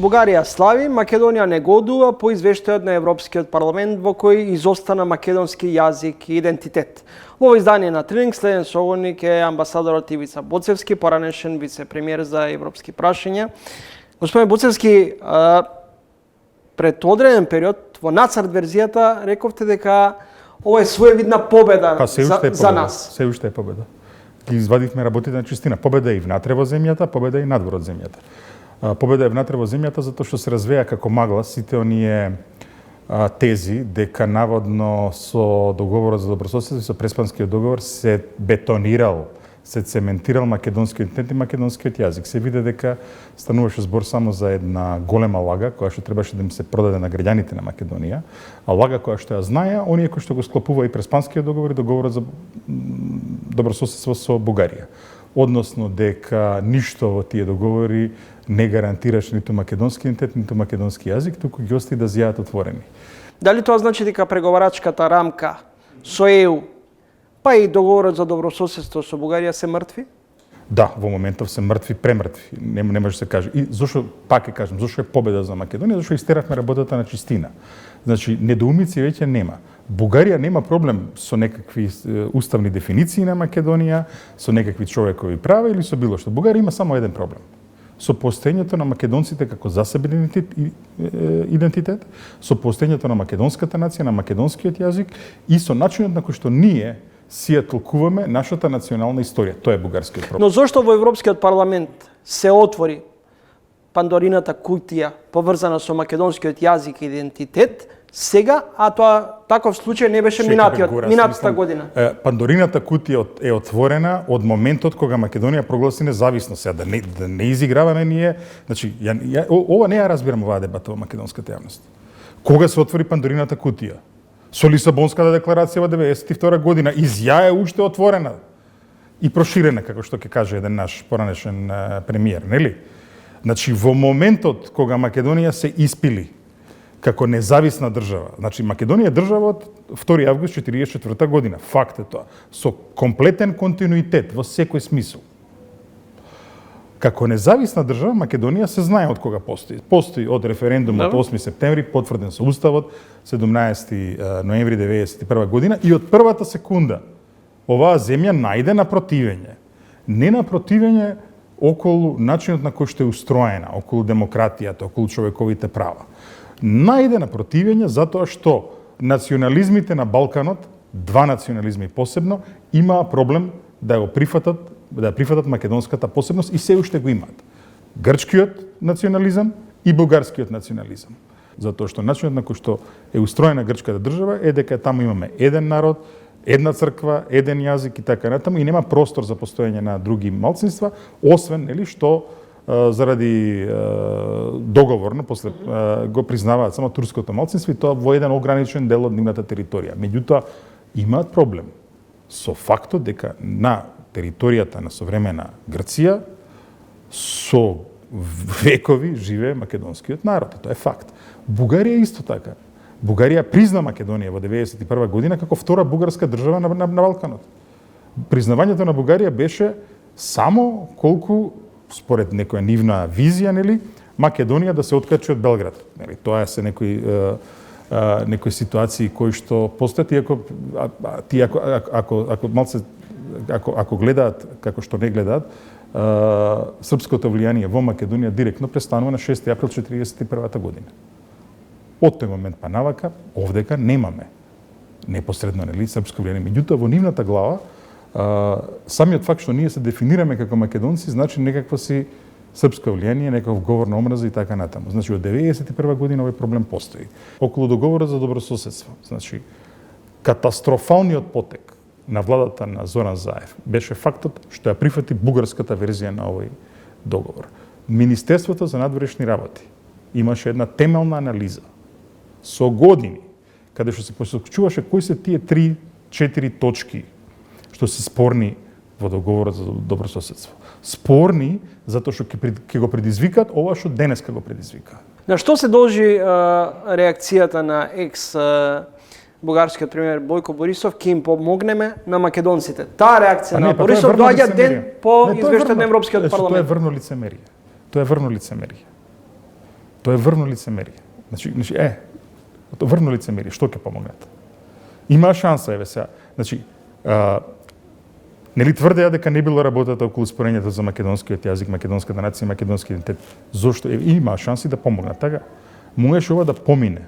Бугарија слави, Македонија негодува по извештајот на Европскиот парламент во кој изостана македонски јазик и идентитет. Во ово издание на Тренинг следен соговорник е амбасадорот Ивица Боцевски, поранешен вице-премиер за европски прашања. Господин Боцевски, пред одреден период во нацрт верзијата рековте дека ова е своевидна победа за нас. Се уште е победа. Ги извадивме работите на чистина. Победа е и внатре во земјата, победа е и надвор од земјата. Победа е внатре во земјата затоа што се развеа како магла сите оние тези дека наводно со договорот за добрососедство и со Преспанскиот договор се бетонирал, се цементирал македонскиот идентитет и македонскиот јазик. Се виде дека стануваше збор само за една голема лага која што требаше да им се продаде на граѓаните на Македонија, а лага која што ја знаеа оние кои што го склопува и Преспанскиот договор и договорот за добрососедство со Бугарија. Односно дека ништо во тие договори не гарантираше ниту македонски идентитет, ниту македонски јазик, туку ги остави да зјаат отворени. Дали тоа значи дека преговарачката рамка со ЕУ, па и договорот за добрососедство со Бугарија се мртви? Да, во моментов се мртви, премртви. Не може да се каже. И зошто, пак ќе кажам, зошто е победа за Македонија? Зошто истеравме работата на чистина. Значи, недоумици веќе нема. Бугарија нема проблем со некакви уставни дефиниции на Македонија, со некакви човекови права или со било што. Бугарија има само еден проблем. Со постоењето на македонците како засебен идентитет, со постоењето на македонската нација, на македонскиот јазик и со начинот на кој што ние си ја толкуваме нашата национална историја. Тоа е бугарскиот проблем. Но зошто во Европскиот парламент се отвори Пандорината кутија поврзана со македонскиот јазик и идентитет сега, а тоа таков случај не беше минатата година? Пандорината кутија е отворена од моментот кога Македонија прогласи независност. Сега да не изиграваме ние, значи ова не ја разбирам оваа дебата во македонската јавност. Кога се отвори Пандорината кутија? Со Лисабонската декларација во 92 година, изја е уште отворена и проширена, како што ќе каже еден наш поранешен премиер, нели? Значи, во моментот кога Македонија се испили како независна држава, значи Македонија е држава од 2 август 1944 година, факт е тоа, со комплетен континуитет во секој смисол. Како независна држава, Македонија се знае од кога постои. Постои од референдумот 8 септември, потврден со Уставот, 17 ноември 1991 година и од првата секунда оваа земја најде на противење. Не на противење околу начинот на кој што е устроена, околу демократијата, околу човековите права. Најде на противење затоа што национализмите на Балканот, два национализми посебно, имаа проблем да ја прифатат македонската посебност и се уште го имаат. Грчкиот национализам и бугарскиот национализам. Затоа што начинот на кој што е устроена грчката држава е дека таму имаме еден народ, една црква, еден јазик и така натаму и нема простор за постоење на други малцинства, освен нели што заради договорно после го признаваат само турското малцинство и тоа во еден ограничен дел од нивната територија. Меѓутоа имаат проблем со фактот дека на територијата на современа Грција со векови живее македонскиот народ. Тоа е факт. Бугарија исто така. Бугарија призна Македонија во 1991 година како втора бугарска држава на Балканот. Признавањето на Бугарија беше само колку според некоја нивна визија, нели, Македонија да се откачи од Белград. Нели, тоа се некои ситуации кои што постојат, ако гледаат како што не гледаат, српското влијание во Македонија директно престанува на 6 април 1941 година. Од тој момент па навака, овдека немаме непосредно нели српско влијание. Меѓутоа во нивната глава самиот факт што ние се дефинираме како македонци значи некакво си српско влијание, некаков говор на омраза и така натаму. Значи од 1991 година овој проблем постои. Околу договорот за добрососедство, значи катастрофалниот потек на владата на Зоран Заев беше фактот што ја прифати бугарската верзија на овој договор. Министерството за надворешни работи имаше една темелна анализа со години каде што се посочуваше кои се тие 3-4 точки што се спорни во договорот за добрососедство. Спорни затоа што ќе го предизвикаат ова што денеска го предизвика. На што се должи реакцијата на бугарскиот премиер Бојко Борисов ќе им помогнеме на македонците? Таа реакција на Борисов доаѓа ден по извештајот на Европскиот парламент. Тоа е врно лицемерие. Тоа е врвно лицемерие. Тоа врвно лицемерие, што ќе помогнат? Има шанса, еве сега. Нели тврдеа дека не било работата околу спорењето за македонскиот јазик, македонската нација, македонски идентитет. Зошто? Има шанси да помогнат, така? Можеше ова да помине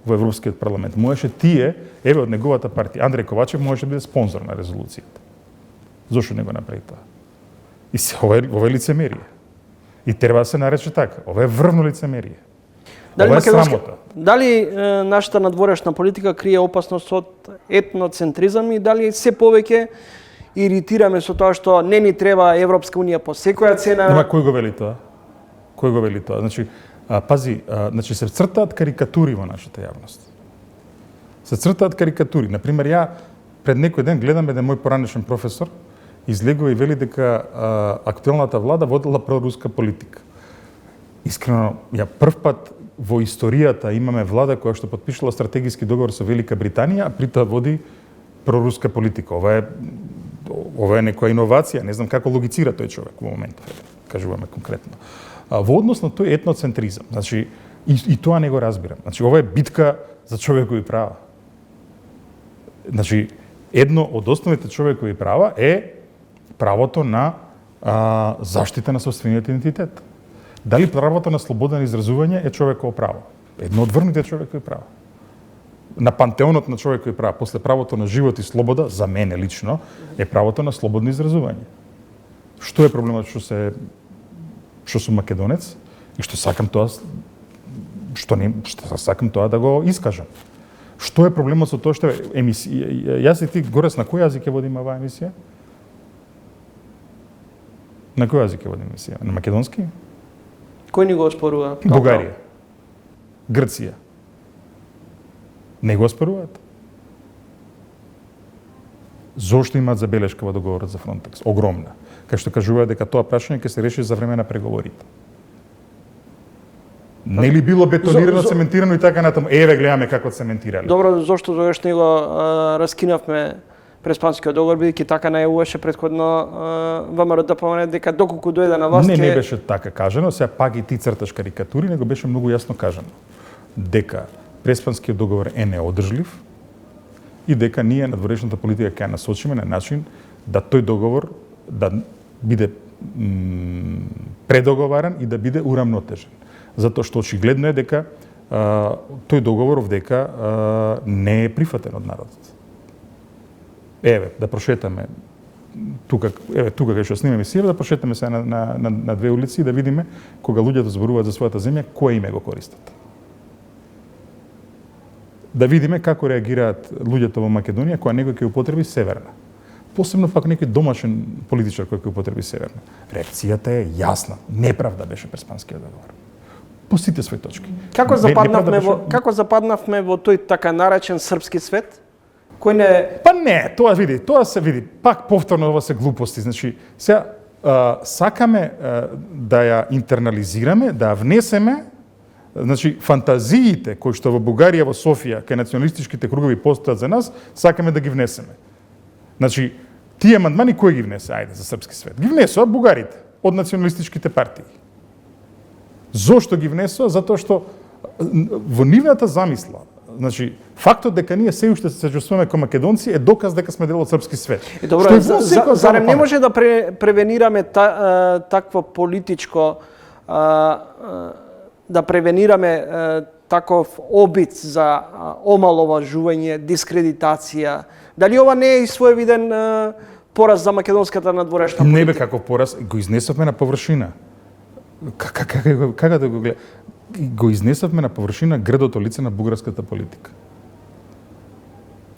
во Европскиот парламент. Можеше тие, еве од неговата партија, Андреј Ковачев можеше да биде спонзор на резолуцијата. Зошто не го направи тоа? И ова е лицемерие. И треба да се нарече така. Ова е врвно лицемерие. Ова е срамота. Дали нашата надворешна политика крие опасност од етноцентризам и дали се повеќе иритираме со тоа што не ни треба Европска унија по секоја цена? Нема кој го вели тоа? Кој го вели тоа? Се цртаат карикатури во нашата јавност. Се цртаат карикатури. Например, ја пред некој ден гледам еден мој поранешен професор излегува и вели дека актуелната влада водела проруска политика. Искрено, ја прв пат во историјата имаме влада која што потпишала стратегиски договор со Велика Британија, а при тоа води проруска политика. Ова е некоја иновација, не знам како логицира тој човек во моментов, кажуваме конкретно. Во однос на тој етноцентризам, и тоа не го разбирам. Ова е битка за човекови права. Едно од основните човекови права е правото на заштита на сопствениот идентитет. Дали правото на слободно изразување е човеково право? Едно од врвните човекови права. На пантеонот на човекови права, после правото на живот и слобода, за мене лично, е правото на слободно изразување. Што е проблемот што сум македонец и што сакам тоа да го искажам? Што е проблемот со тоа што јас и ти Горес на кој јазик ќе водиме оваа емисија? На кој јазик ќе водиме емисија? На македонски? Кој ни го оспорува? Бугарија. Грција. Не го оспоруваат? Зошто имаат забелешка во договорот за Фронтекс? Огромна. Кај што кажуваат дека тоа прашање ќе се реши за време на преговорите. Нели било бетонирано, цементирано и така натаму? Еве гледаме како цементирале. Добро, зошто тогаш не го раскинавме Преспанскиот договор, бидејќи така најавуваше претходно ВМРО да помне дека доколку дојде на власт не беше така кажано, сега пак и ти црташ карикатури, него беше многу јасно кажано дека Преспанскиот договор е неодржлив и дека ние надворешната политика ќе ја насочиме на начин да тој договор да биде предоговаран и да биде урамнотежен. Затоа што очигледно е дека тој договор овдека не е прифатен од народот. Еве, да прошетаме тука кај што снимаме емисија, да прошетаме се на две улици и да видиме кога луѓето зборуваат за својата земја, кој име го користат. Да видиме како реагираат луѓето во Македонија кога некој ќе употреби северна. Посебно пак некој домашен политичар кој ќе употреби северна. Реакцијата е јасна. Неправда беше Преспанскиот договор. По сите своји точки. Како западнавме во тој така наречен српски свет? Кој не... Па не, тоа се види. Пак повторно ова се глупости. Сега сакаме да ја интернализираме, да ја внесеме, фантазиите кои што во Бугарија, во Софија, кај националистичките кругови постојат за нас, сакаме да ги внесеме. Тие амандмани кој ги внесе, ајде, за српски свет? Ги внесоа бугарите од националистичките партии. Зошто ги внесоа? Затоа што во нивната замисла, фактот дека ние се уште се чувствуваме како македонци е доказ дека сме дел од српски свет. Добро, зарем не може да превенираме такво политичко да превенираме таков обид за омаловажување, дискредитација? Дали ова не е и своевиден пораз за македонската надворешна политика? Не бе како пораз, го изнесовме на површина. Како да го гледа? Го изнесовме на површина грдото лице на бугарската политика.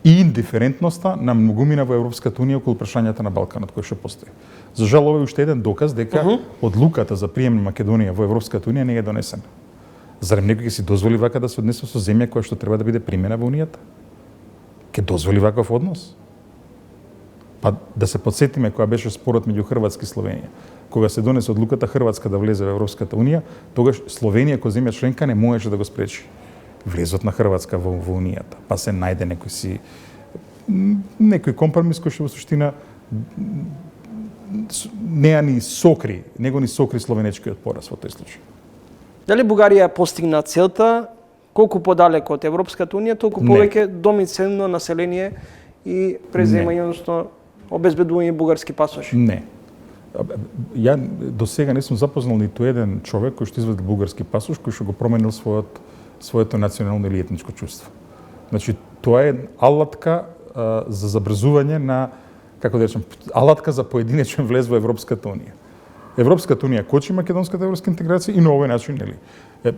И индиферентноста на многумина во Европската унија околу прашањата на Балканот кој што постои. За жал, ова е уште еден доказ дека одлуката за прием на Македонија во Европската унија не е донесена. Зарем некој ќе си дозволи вака да се однесе со земја која што треба да биде примена во унијата? Ќе дозволи ваков однос? Па да се подсетиме која беше спорот меѓу Хрватска и Словенија. Кога се донесе одлуката Хрватска да влезе во Европската унија, тогаш Словенија која земја членка не можеше да го спречи влезот на Хрватска во унијата. Па се најде некој компромис кој што во суштина него ни сокри словенечкиот пораз во тој случај. Дали Бугарија постигна целта, колку подалеку од Европската Унија, толку Не. повеќе домицилно население и преземање, односно обезбедување бугарски пасоши? Не. Ја до сега не сум запознал ниту еден човек кој што извади бугарски пасош, кој што го променил своето национално или етничко чувство. Значи, тоа е алатка за забрзување на, како да речем, алатка за поединечен влез во Европската Унија. Европската Унија кочи македонската европска интеграција и на овој начин, нели?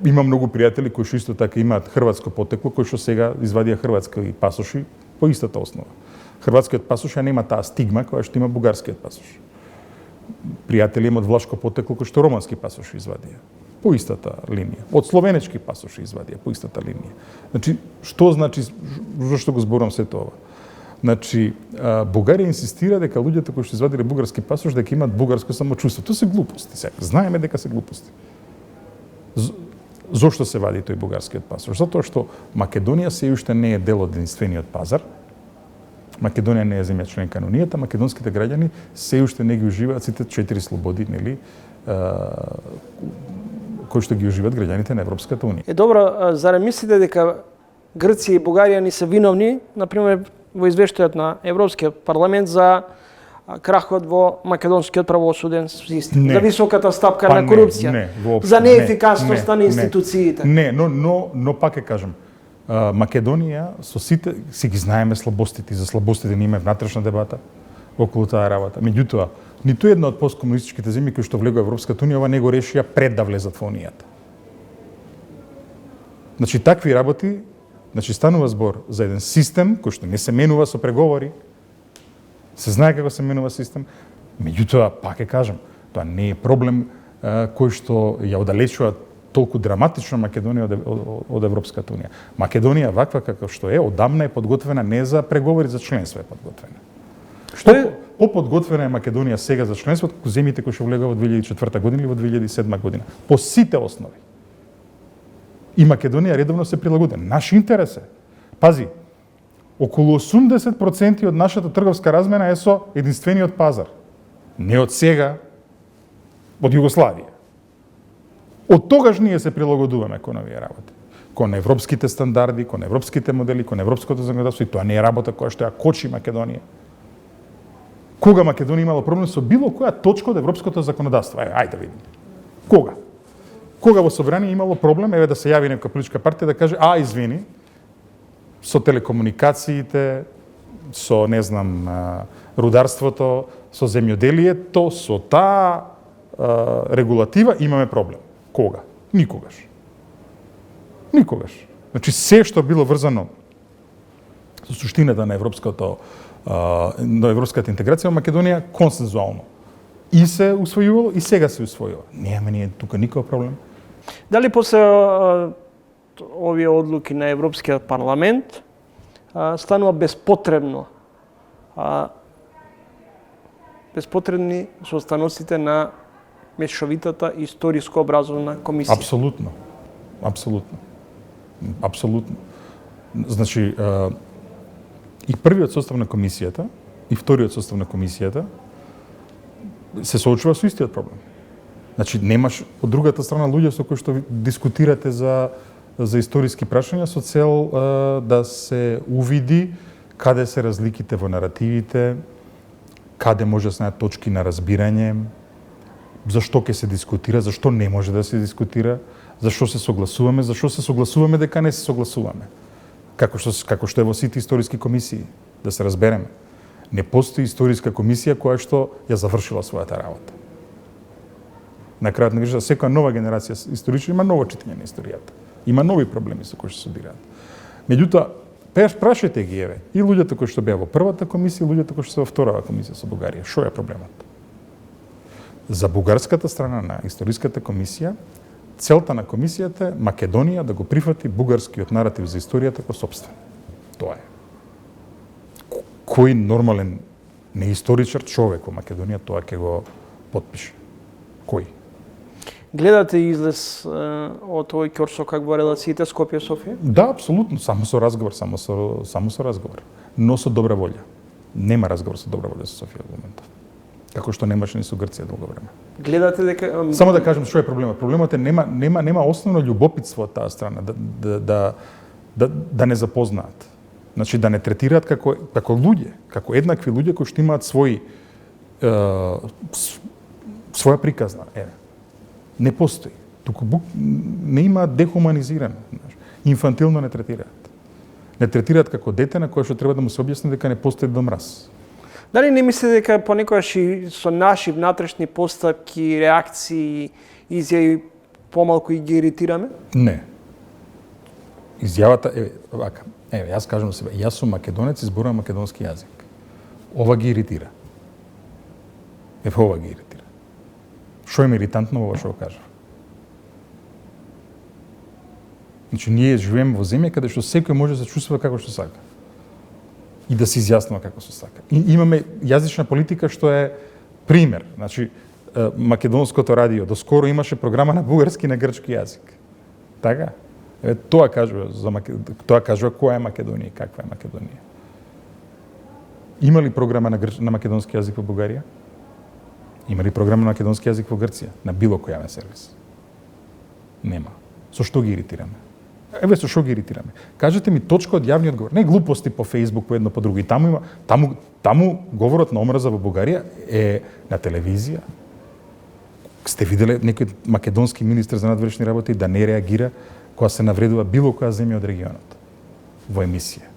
Има многу пријатели кои што исто така имаат хрватско потекло, кои што сега извадија хрватски пасоши по истата основа. Хрватскиот пасош ја нема таа стигма која што има бугарскиот пасош. Пријатели имаат влашко потекло кои што романски пасоши извадија по истата линија. Од словенечки пасоши извадија по истата линија. Значи, што значи, зашто го зборувам сето ова? Значи, Бугарија инсистира дека луѓето кои што извадиле бугарски пасош дека имаат бугарско самочувство. Тоа се глупости сега. Знаеме дека се глупости. Зошто се вади тој бугарскиот пасош? Затоа што Македонија се уште не е дел од единствениот пазар. Македонија не е земја членка на Унијата, македонските граѓани се уште не ги уживаат сите 4 слободи, нели, кои што ги уживаат граѓаните на Европската Унија. Добро, зарем мислите дека Грција и Бугарија ни се виновни, например, во извештајот на Европскиот парламент за крахот во македонскиот правосуден систем, Не. за високата стапка Па на корупција, не, воопшто, за неефикасноста на не. институциите? Не, но пак ќе кажам, Македонија со сите си ги знаеме слабостите, за слабостите ни има внатрешна дебата околу таа работа. Меѓутоа, ниту една од посткомунистичките земји кои што влегува Европската Унија, ова не го решија пред да влезат во Унијата. Значи, такви работи, значи станува збор за еден систем кој што не се менува со преговори, се знае како се менува систем, меѓутоа, пак ќе кажам, тоа не е проблем кој што ја оддалечува толку драматично Македонија од Европската Унија. Македонија ваква како што е, одамна е подготвена не за преговори, за членство е подготвена. Што е? Поподготвена е Македонија сега за членство од земјите кои што влегува во 2004 година или во 2007 година. По сите основи. И Македонија редовно се прилагоди. Наш интерес е. Пази, околу 80% од нашата трговска размена е со единствениот пазар. Не од сега, од Југославија. Од тогаш ние се прилагодуваме кон овие работи. Кон европските стандарди, кон европските модели, кон европското законодавство, и тоа не е работа која што ја кочи Македонија. Кога Македонија имала проблем со било која точка од европското законодавство? Ајде да видим. Кога? Кога во собрание имало проблем, еве да се јави нека политичка партија да каже, извини, со телекомуникациите, со, не знам, рударството, со земјоделието, со таа регулатива имаме проблем. Кога? Никогаш. Никогаш. Значи, се што било врзано со суштината на на европската интеграција во Македонија консензуално. И се усвојувало, и сега се усвојува. Немаме ние тука никој проблем. Дали после овие одлуки на Европскиот парламент станува безпотребни состаноците на мешовитата историско образовна комисија? Апсолутно. Апсолутно. Апсолутно. Значи, и првиот состав на комисијата, и вториот состав на комисијата се соочува со истиот проблем. Значи, немаш од другата страна луѓе со кои што дискутирате за историски прашања со цел да се увиди каде се разликите во наративите, каде може да се најдат точки на разбирање, зашто ќе се дискутира, зашто не може да се дискутира, зашто се согласуваме дека не се согласуваме. Како што е во сите историски комисии, да се разбереме. Не постои историска комисија која што ја завршила својата работа. На крајот на грижа, секоја нова генерација историчари има ново читање на историјата. Има нови проблеми со кои што се собираат. Меѓутоа, прашајте ги, еве, и луѓето кои што беа во првата комисија, и луѓето кои што се во втората комисија со Бугарија. Што е проблемот? За бугарската страна на историската комисија, целта на комисијата е Македонија да го прифати бугарскиот наратив за историјата како сопствен. Тоа е. Кој нормален неисторичар човек во Македонија тоа ќе го потпише? Кој? Гледате излез од овој ќорсокак во релациите Скопје-Софија? Да, апсолутно, само со разговор, само со разговор, но со добра волја. Нема разговор со добра волја со Софија во моментов. како што немаше ни со Грција долго време. Гледате дека Само да кажем што е проблемот. Проблемот е нема основно љубопитство од таа страна да не запознаат. Значи да не третираат како луѓе, како еднакви луѓе кои што имаат своја приказна. Не постои. Туку не имаат дехуманизирано, инфантилно не третираат. Не третираат како дете на кое што треба да му се објасни дека не постои домраз. Дали не мислите дека понекогаш и со наши внатрешни постапки, реакции, изјави помалку и ги иритираме? Не. Изјавата е вака. Јас кажам себе, јас сум македонец и зборувам македонски јазик. Ова ги иритира. Ова ги иритира. Што е иритантно ова што го кажа? Значи, ние живееме во земја каде што секој може да се чувствува како што сака. И да се изјаснува како се сака. И имаме јазична политика што е пример. Значи, македонското радио доскоро имаше програма на бугарски и на грчки јазик. Така? Тоа кажува која е Македонија и каква е Македонија. Има ли програма на македонски јазик во Бугарија? Има ли програма на македонски јазик во Грција? На било кој јавен сервис? Нема. Со што ги иритираме? Со што ги иритираме? Кажете ми точка од јавниот говор. Не глупости по Facebook, по едно по друго. И таму говорот на омраза во Бугарија е на телевизија. Сте виделе некој македонски министер за надворешни работи да не реагира кога се навредува било која земја од регионот во емисија?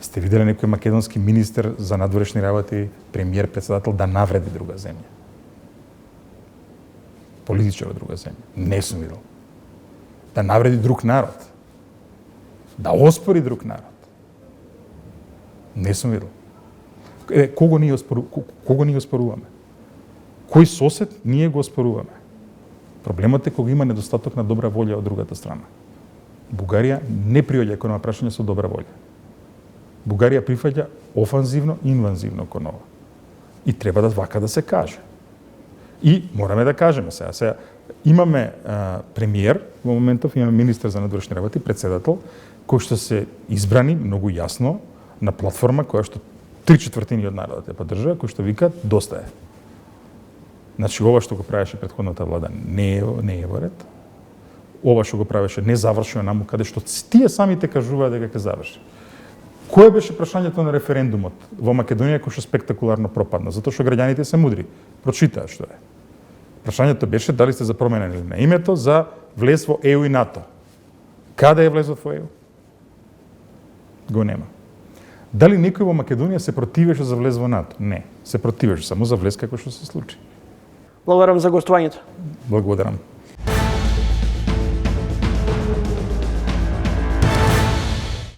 Сте виделе некој македонски министер за надворешни работи, премиер, председател да навреди друга земја? Политичар од друга земја? Не сум видел. Да навреди друг народ? Да оспори друг народ? Не сум видел. Кого ние оспоруваме? Кој сосед ние го оспоруваме? Проблемот е кога има недостаток на добра волја од другата страна. Бугарија не приоѓа кон ова прашање со добра волја. Бугарија прифаќа офанзивно и инвазивно кон ова. И треба вака да се каже. И мораме да кажеме сега имаме премиер, во моментов имаме министер за надворешни работи, председател, кој што се избрани многу јасно на платформа која што 3/4 од народот ја поддржува, кој што вика доста е. Значи, ова што го правеше претходната влада не е во ред. Ова што го правеше не завршува наму каде што тие самите кажуваат дека ќе заврши. Кое беше прашањето на референдумот во Македонија кој што спектакуларно пропадна? Затоа што граѓаните се мудри. Прочитаа што е. Прашањето беше дали сте за промена или не. Името за влез во ЕУ и НАТО. Каде е влезот во ЕУ? Го нема. Дали некој во Македонија се противеше за влез во НАТО? Не. Се противеше само за влез како што се случи. Благодарам за гостувањето. Благодарам.